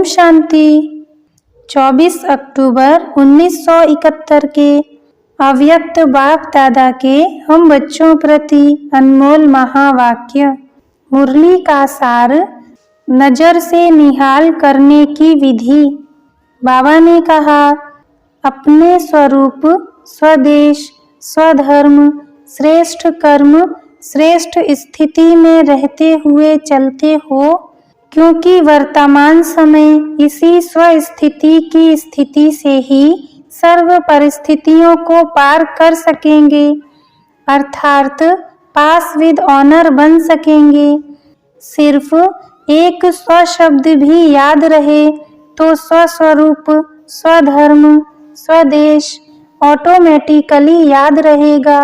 शांति। 24 अक्टूबर 1971 के अव्यक्त बाप दादा के हम बच्चों प्रति अनमोल महावाक्य। मुरली का सार, नजर से निहाल करने की विधि। बाबा ने कहा, अपने स्वरूप, स्वदेश, स्वधर्म, श्रेष्ठ कर्म, श्रेष्ठ स्थिति में रहते हुए चलते हो, क्योंकि वर्तमान समय इसी स्वस्थिति की स्थिति से ही सर्व परिस्थितियों को पार कर सकेंगे, अर्थात पास विद ऑनर बन सकेंगे। सिर्फ एक स्वशब्द भी याद रहे तो स्वस्वरूप, स्वधर्म, स्वदेश ऑटोमेटिकली याद रहेगा।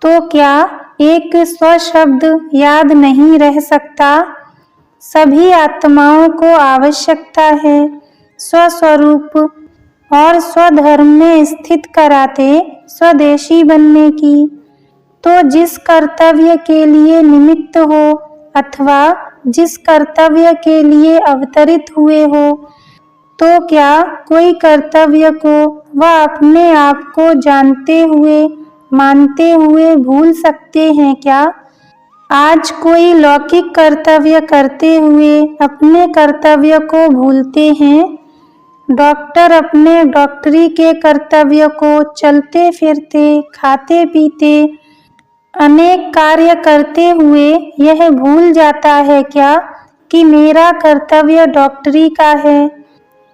तो क्या एक स्वशब्द याद नहीं रह सकता? सभी आत्माओं को आवश्यकता है स्वस्वरूप और स्वधर्म में स्थित कराते स्वदेशी बनने की। तो जिस कर्तव्य के लिए निमित्त हो अथवा जिस कर्तव्य के लिए अवतरित हुए हो, तो क्या कोई कर्तव्य को व अपने आप को जानते हुए, मानते हुए भूल सकते हैं क्या? आज कोई लौकिक कर्तव्य करते हुए अपने कर्तव्य को भूलते हैं। डॉक्टर अपने डॉक्टरी के कर्तव्य को चलते फिरते, खाते पीते, अनेक कार्य करते हुए यह भूल जाता है क्या कि मेरा कर्तव्य डॉक्टरी का है।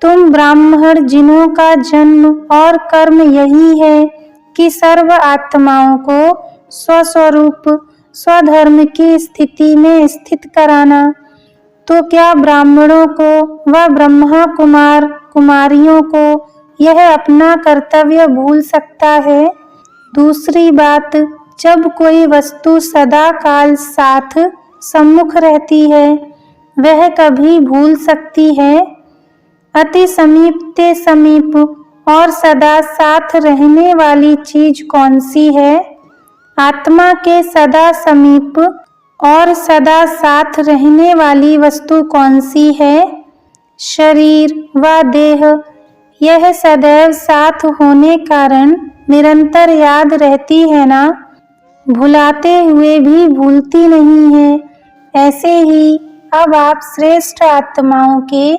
तुम ब्राह्मण जिनों का जन्म और कर्म यही है कि सर्व आत्माओं को स्वस्वरूप, स्वधर्म की स्थिति में स्थित कराना। तो क्या ब्राह्मणों को व ब्रह्मा कुमार कुमारियों को यह अपना कर्तव्य भूल सकता है? दूसरी बात, जब कोई वस्तु सदा काल साथ सम्मुख रहती है, वह कभी भूल सकती है? अति समीप ते समीप और सदा साथ रहने वाली चीज कौन सी है? आत्मा के सदा समीप और सदा साथ रहने वाली वस्तु कौन सी है? शरीर व देह। यह सदैव साथ होने कारण निरंतर याद रहती है ना, भुलाते हुए भी भूलती नहीं है। ऐसे ही अब आप श्रेष्ठ आत्माओं के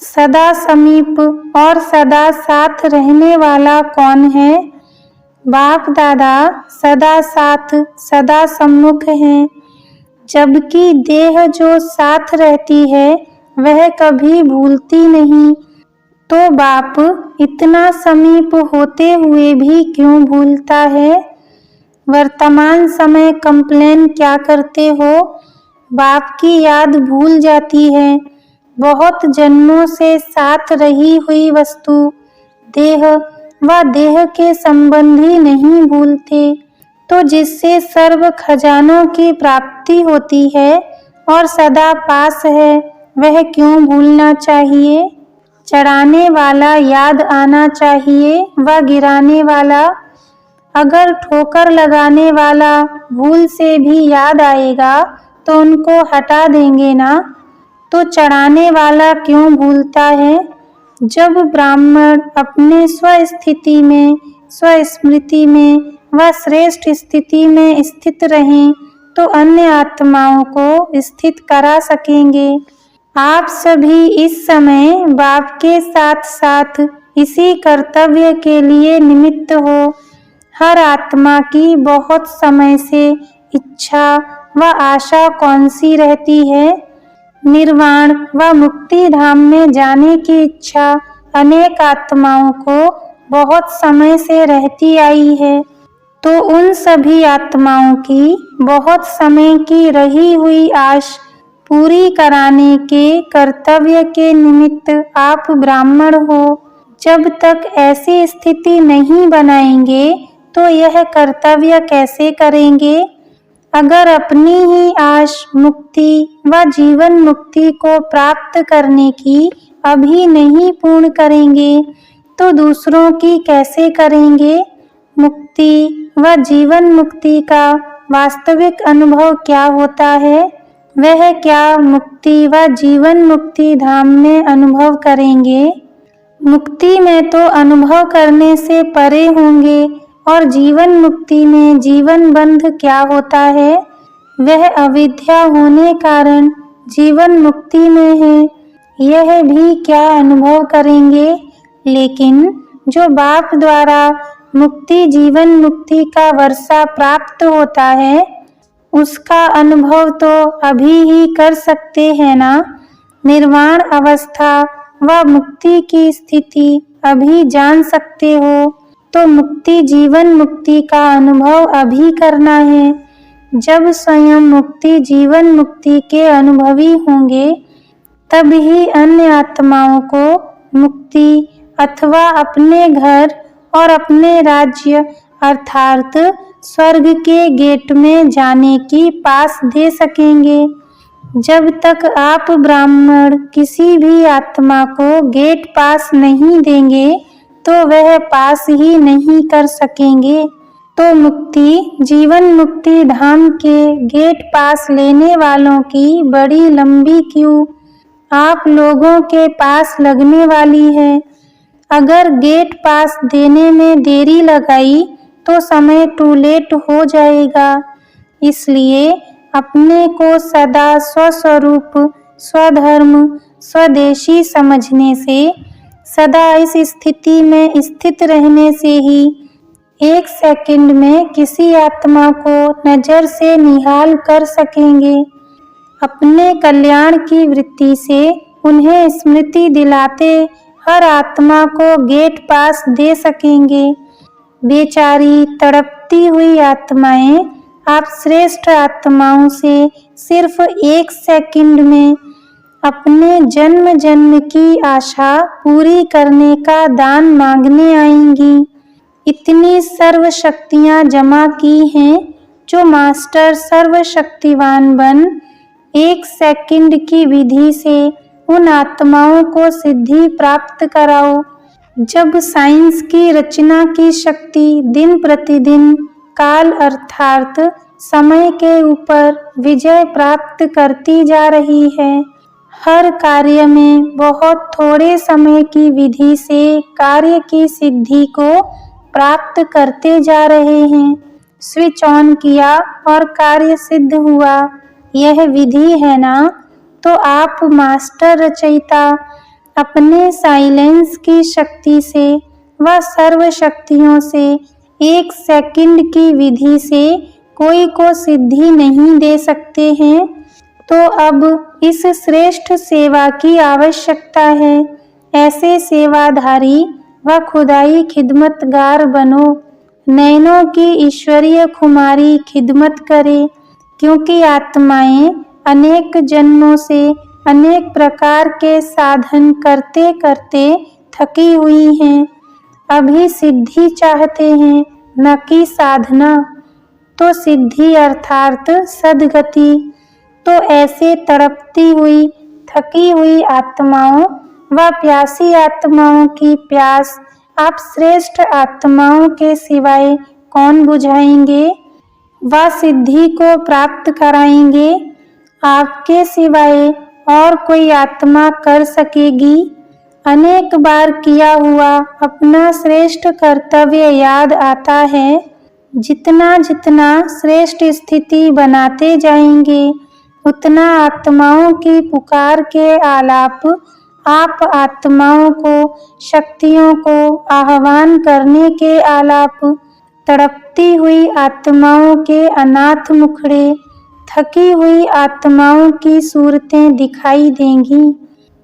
सदा समीप और सदा साथ रहने वाला कौन है? बाप दादा सदा साथ, सदा सम्मुख हैं, जबकि देह जो साथ रहती है वह कभी भूलती नहीं। तो बाप इतना समीप होते हुए भी क्यों भूलता है? वर्तमान समय कंप्लेन क्या करते हो? बाप की याद भूल जाती है। बहुत जन्मों से साथ रही हुई वस्तु, देह व देह के संबंधी नहीं भूलते। तो जिससे सर्व खजानों की प्राप्ति होती है और सदा पास है, वह क्यों भूलना चाहिए? चढ़ाने वाला याद आना चाहिए व गिराने वाला। अगर ठोकर लगाने वाला भूल से भी याद आएगा तो उनको हटा देंगे ना। तो चढ़ाने वाला क्यों भूलता है? जब ब्राह्मण अपने स्वस्थिति में, स्वस्मृति में व श्रेष्ठ स्थिति में स्थित रहें तो अन्य आत्माओं को स्थित करा सकेंगे। आप सभी इस समय बाप के साथ साथ इसी कर्तव्य के लिए निमित्त हो। हर आत्मा की बहुत समय से इच्छा व आशा कौन सी रहती है? निर्वाण व मुक्ति धाम में जाने की इच्छा अनेक आत्माओं को बहुत समय से रहती आई है। तो उन सभी आत्माओं की बहुत समय की रही हुई आश पूरी कराने के कर्तव्य के निमित्त आप ब्राह्मण हो। जब तक ऐसी स्थिति नहीं बनाएंगे तो यह कर्तव्य कैसे करेंगे? अगर अपनी ही आश मुक्ति व जीवन मुक्ति को प्राप्त करने की अभी नहीं पूर्ण करेंगे तो दूसरों की कैसे करेंगे? मुक्ति व जीवन मुक्ति का वास्तविक अनुभव क्या होता है? वह क्या मुक्ति व जीवन मुक्ति धाम में अनुभव करेंगे? मुक्ति में तो अनुभव करने से परे होंगे, और जीवन मुक्ति में जीवन बंध क्या होता है? वह अविद्या होने कारण जीवन मुक्ति में है, यह भी क्या अनुभव करेंगे? लेकिन जो बाप द्वारा मुक्ति जीवन मुक्ति का वर्षा प्राप्त होता है, उसका अनुभव तो अभी ही कर सकते हैं ना। निर्वाण अवस्था व मुक्ति की स्थिति अभी जान सकते हो, तो मुक्ति जीवन मुक्ति का अनुभव अभी करना है। जब स्वयं मुक्ति जीवन मुक्ति के अनुभवी होंगे, तब ही अन्य आत्माओं को मुक्ति अथवा अपने घर और अपने राज्य अर्थात स्वर्ग के गेट में जाने की पास दे सकेंगे। जब तक आप ब्राह्मण किसी भी आत्मा को गेट पास नहीं देंगे, तो वह पास ही नहीं कर सकेंगे। तो मुक्ति जीवन मुक्ति धाम के गेट पास लेने वालों की बड़ी लंबी क्यू आप लोगों के पास लगने वाली है। अगर गेट पास देने में देरी लगाई तो समय टू लेट हो जाएगा। इसलिए अपने को सदा स्वस्वरूप स्वधर्म स्वदेशी समझने से, सदा इस स्थिति में स्थित रहने से ही एक सेकंड में किसी आत्मा को नजर से निहाल कर सकेंगे। अपने कल्याण की वृत्ति से उन्हें स्मृति दिलाते हर आत्मा को गेट पास दे सकेंगे। बेचारी तड़पती हुई आत्माएं आप श्रेष्ठ आत्माओं से सिर्फ एक सेकंड में अपने जन्म जन्म की आशा पूरी करने का दान मांगने आएंगी। इतनी सर्व शक्तियां जमा की हैं, जो मास्टर सर्वशक्तिवान बन एक सेकंड की विधि से उन आत्माओं को सिद्धि प्राप्त कराओ। जब साइंस की रचना की शक्ति दिन प्रतिदिन काल अर्थात समय के ऊपर विजय प्राप्त करती जा रही है, हर कार्य में बहुत थोड़े समय की विधि से कार्य की सिद्धि को प्राप्त करते जा रहे हैं। स्विच ऑन किया और कार्य सिद्ध हुआ, यह विधि है ना। तो आप मास्टर रचयिता अपने साइलेंस की शक्ति से व सर्व शक्तियों से एक सेकंड की विधि से कोई को सिद्धि नहीं दे सकते हैं। तो अब इस श्रेष्ठ सेवा की आवश्यकता है। ऐसे सेवाधारी व खुदाई खिदमतगार बनो। नैनों की ईश्वरीय खुमारी खिदमत करे, क्योंकि आत्माएं अनेक जन्मों से अनेक प्रकार के साधन करते करते थकी हुई हैं। अभी सिद्धि चाहते हैं, न कि साधना। तो सिद्धि अर्थात सद्गति। तो ऐसे तड़पती हुई थकी हुई आत्माओं व प्यासी आत्माओं की प्यास आप श्रेष्ठ आत्माओं के सिवाय कौन बुझाएंगे व सिद्धि को प्राप्त कराएंगे? आपके सिवाय और कोई आत्मा कर सकेगी? अनेक बार किया हुआ अपना श्रेष्ठ कर्तव्य याद आता है। जितना जितना श्रेष्ठ स्थिति बनाते जाएंगे, उतना आत्माओं की पुकार के आलाप आप आत्माओं को शक्तियों को आह्वान करने के आलाप तड़पती हुई आत्माओं के अनाथ मुखड़े थकी हुई आत्माओं की सूरतें दिखाई देंगी।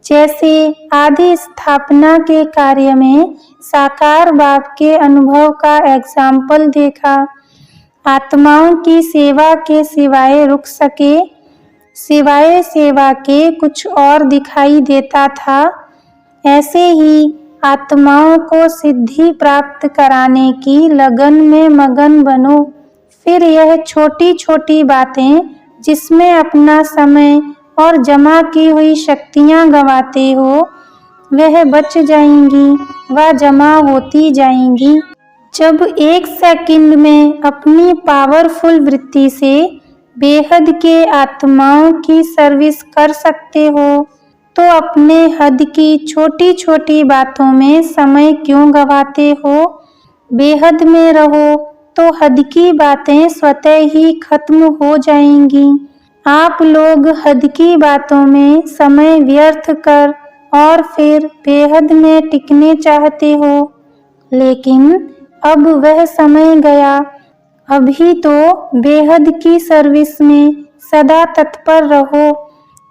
जैसे आदि स्थापना के कार्य में साकार बाप के अनुभव का एग्जाम्पल देखा। आत्माओं की सेवा के सिवाय रुक सके, सिवाय सेवा के कुछ और दिखाई देता था। ऐसे ही आत्माओं को सिद्धि प्राप्त कराने की लगन में मगन बनो। फिर यह छोटी छोटी बातें जिसमें अपना समय और जमा की हुई शक्तियां गंवाते हो, वह बच जाएंगी व जमा होती जाएंगी। जब एक सेकंड में अपनी पावरफुल वृत्ति से बेहद के आत्माओं की सर्विस कर सकते हो तो अपने हद की छोटी छोटी बातों में समय क्यों गंवाते हो। बेहद में रहो तो हद की बातें स्वतः ही खत्म हो जाएंगी। आप लोग हद की बातों में समय व्यर्थ कर और फिर बेहद में टिकने चाहते हो, लेकिन अब वह समय गया। अभी तो बेहद की सर्विस में सदा तत्पर रहो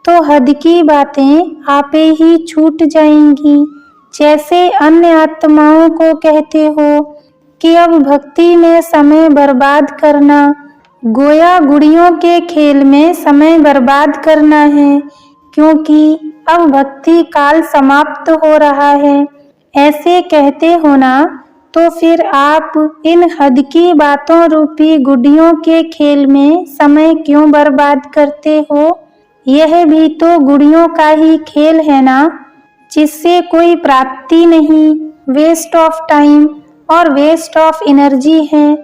तो हद की बातें आपे ही छूट जाएंगी। जैसे अन्य आत्माओं को कहते हो कि अब भक्ति में समय बर्बाद करना गोया गुड़ियों के खेल में समय बर्बाद करना है, क्योंकि अब भक्ति काल समाप्त हो रहा है, ऐसे कहते हो ना, तो फिर आप इन हद की बातों रूपी गुड़ियों के खेल में समय क्यों बर्बाद करते हो। यह भी तो गुड़ियों का ही खेल है ना, जिससे कोई प्राप्ति नहीं, वेस्ट ऑफ टाइम और वेस्ट ऑफ एनर्जी है।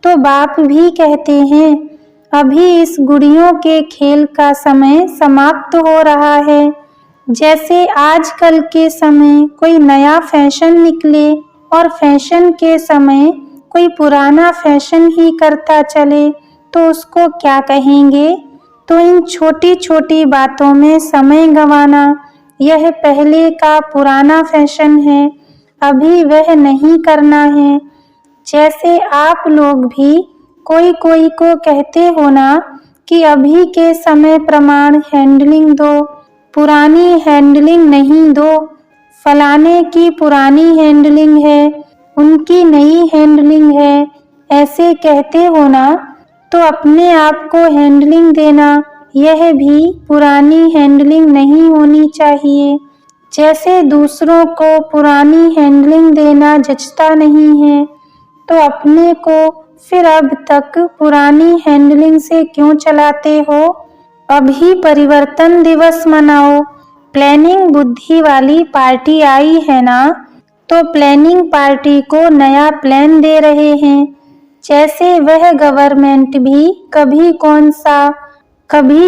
तो बाप भी कहते हैं अभी इस गुड़ियों के खेल का समय समाप्त हो रहा है। जैसे आजकल के समय कोई नया फैशन निकले और फैशन के समय कोई पुराना फैशन ही करता चले तो उसको क्या कहेंगे। तो इन छोटी छोटी बातों में समय गंवाना यह पहले का पुराना फैशन है, अभी वह नहीं करना है। जैसे आप लोग भी कोई कोई को कहते हो ना कि अभी के समय प्रमाण हैंडलिंग दो, पुरानी हैंडलिंग नहीं दो। फलाने की पुरानी हैंडलिंग है, उनकी नई हैंडलिंग है, ऐसे कहते हो ना, तो अपने आप को हैंडलिंग देना यह भी पुरानी हैंडलिंग नहीं होनी चाहिए। जैसे दूसरों को पुरानी हैंडलिंग देना जचता नहीं है, तो अपने को फिर अब तक पुरानी हैंडलिंग से क्यों चलाते हो। अभी परिवर्तन दिवस मनाओ। प्लानिंग बुद्धि वाली पार्टी आई है ना, तो प्लानिंग पार्टी को नया प्लान दे रहे हैं। जैसे वह गवर्नमेंट भी कभी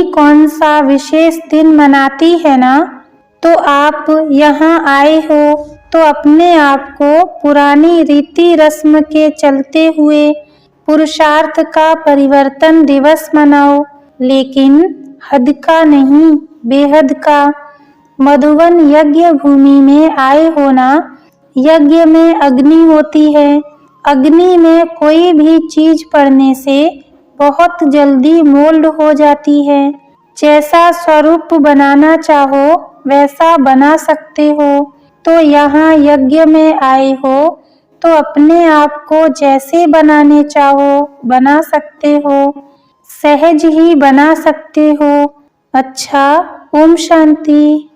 कौन सा विशेष दिन मनाती है ना, तो आप यहाँ आए हो तो अपने आप को पुरानी रीति रस्म के चलते हुए पुरुषार्थ का परिवर्तन दिवस मनाओ, लेकिन हद का नहीं, बेहद का। मधुवन यज्ञ भूमि में आए हो ना, यज्ञ में अग्नि होती है। अग्नि में कोई भी चीज पड़ने से बहुत जल्दी मोल्ड हो जाती है। जैसा स्वरूप बनाना चाहो वैसा बना सकते हो। तो यहाँ यज्ञ में आए हो तो अपने आप को जैसे बनाने चाहो बना सकते हो, सहज ही बना सकते हो। अच्छा, ओम शांति।